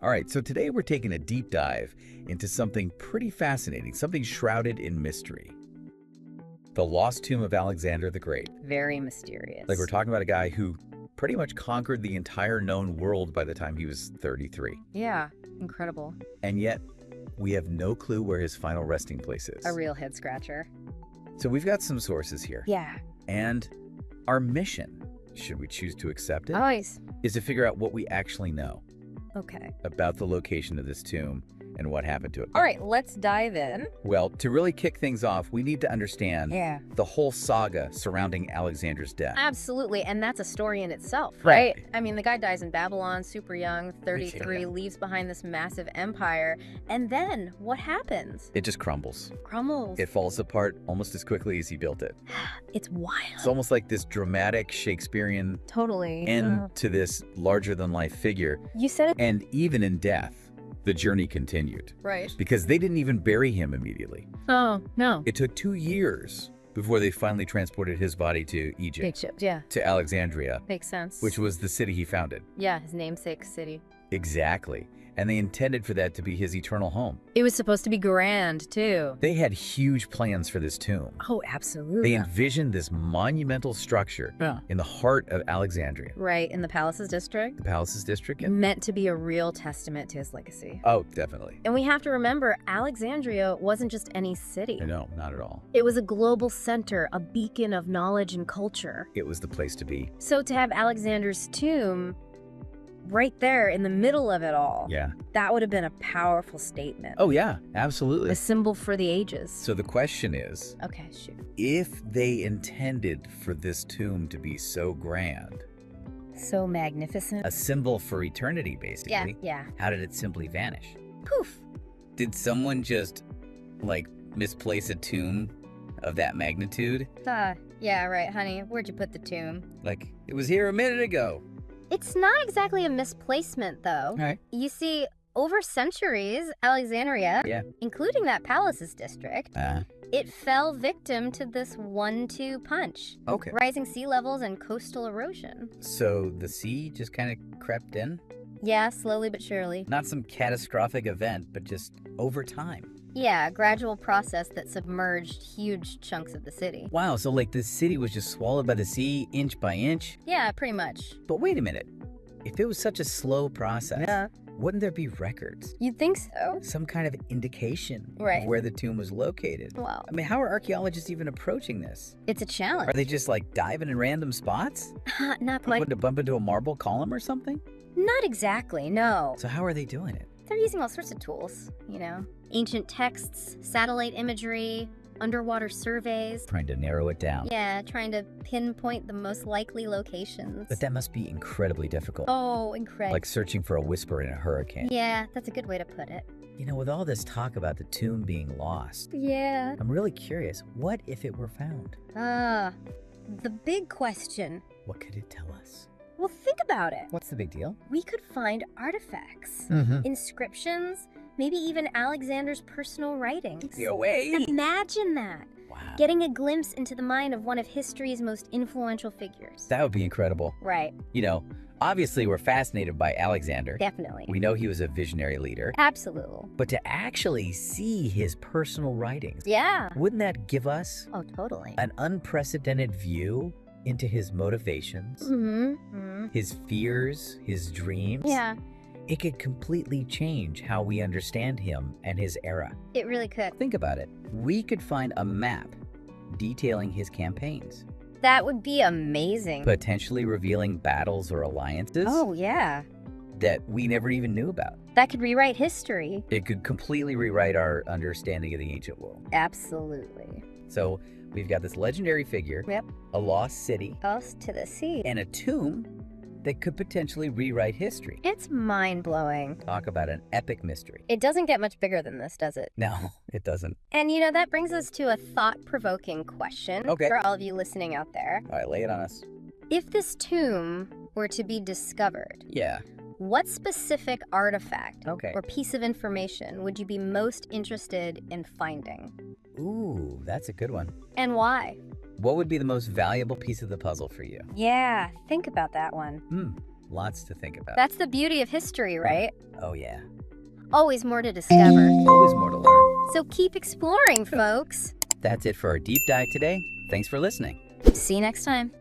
All right, so today we're taking a deep dive into something pretty fascinating, something shrouded in mystery. The lost tomb of Alexander the Great. Very mysterious. Like, we're talking about a guy who pretty much conquered the entire known world by the time he was 33. Yeah, incredible. And yet, we have no clue where his final resting place is. A real head scratcher. So we've got some sources here. Yeah. And our mission, should we choose to accept it, Always. is to figure out what we actually know Okay. about the location of this tomb and what happened to it. All right, let's dive in. Well, to really kick things off, we need to understand the whole saga surrounding Alexander's death. Absolutely, and that's a story in itself, Right. right? I mean, the guy dies in Babylon, super young, 33, Yeah. leaves behind this massive empire, and then what happens? It just crumbles. Crumbles. It falls apart almost as quickly as he built it. It's wild. It's almost like this dramatic Shakespearean Totally. end to this larger-than-life figure. You said it And even in death, the journey continued. right. Because they didn't even bury him immediately. Oh, no. It took 2 years before they finally transported his body to Big Egypt, ship, yeah. to Alexandria, Makes sense. which was the city he founded. Yeah, his namesake city. Exactly. And they intended for that to be his eternal home. It was supposed to be grand, too. They had huge plans for this tomb. Oh, They absolutely. envisioned this monumental structure in the heart of Alexandria, Right, in the Palaces District. the Palaces District. And, Meant to be a real testament to his legacy. oh, definitely. And we have to remember, Alexandria wasn't just any city. No, not at all. It was a global center, a beacon of knowledge and culture. It was the place to be. So to have Alexander's tomb right there in the middle of it all, Yeah. that would have been a powerful statement. Oh, yeah, A absolutely. symbol for the ages. So the question is, Okay, shoot. if they intended for this tomb to be so grand, So magnificent. a symbol for eternity, basically, Yeah. how did it simply vanish? Poof. Did someone just, like, misplace a tomb of that magnitude? Yeah, right, honey. Where'd you put the tomb? Like, it was here a minute ago. It's not exactly a misplacement, though. All right. You see, over centuries, Alexandria, Yeah. including that Palaces District, it fell victim to this 1-2 punch. Okay. Rising sea levels and coastal erosion. So the sea just kind of crept in? Yeah, slowly but surely. Not some catastrophic event, but just over time. Yeah, a gradual process that submerged huge chunks of the city. Wow, so like the city was just swallowed by the sea inch by inch? Yeah, pretty much. But wait a minute. If it was such a slow process, Yeah. wouldn't there be records? You'd think so. Some kind of indication Right. of where the tomb was located? Well, I mean, how are archaeologists even approaching this? it's a challenge. Are they just like diving in random spots? Not quite. Hoping to bump into a marble column or something? Not exactly, no. So how are they doing it? They're using all sorts of tools, ancient texts, satellite imagery, underwater surveys. Trying to narrow it down. Yeah, trying to pinpoint the most likely locations. But that must be incredibly difficult. Oh, incredible. Like searching for a whisper in a hurricane. Yeah, that's a good way to put it. You know, with all this talk about the tomb being lost, Yeah. I'm really curious, what if it were found? The big question. What could it tell us? Well, think about it. What's the big deal? We could find artifacts, Mm-hmm. inscriptions, maybe even Alexander's personal writings. No way! Imagine that. Wow. Getting a glimpse into the mind of one of history's most influential figures. That would be incredible. Right. You know, obviously we're fascinated by Alexander. Definitely. We know he was a visionary leader. Absolutely. But to actually see his personal writings, Yeah. wouldn't that give us Oh, totally. an unprecedented view into his motivations, Mm-hmm. his fears, his dreams? Yeah, It could completely change how we understand him and his era. it really could. Think about it. We could find a map detailing his campaigns, That would be amazing. potentially revealing battles or alliances Oh, yeah. that we never even knew about. That could rewrite history. It could completely rewrite our understanding of the ancient world. Absolutely. So we've got this legendary figure, Yep. a lost city, Us to the sea. and a tomb that could potentially rewrite history. It's mind-blowing. Talk about an epic mystery. It doesn't get much bigger than this, does it? No, it doesn't. And that brings us to a thought-provoking question Okay. for all of you listening out there. All right, lay it on us. If this tomb were to be discovered, Yeah. what specific artifact Okay. or piece of information would you be most interested in finding? Ooh, that's a good one. And why? What would be the most valuable piece of the puzzle for you? Yeah, think about that one. Lots to think about. That's the beauty of history, right? Oh, yeah. Always more to discover. Always more to learn. So keep exploring, folks. That's it for our deep dive today. Thanks for listening. See you next time.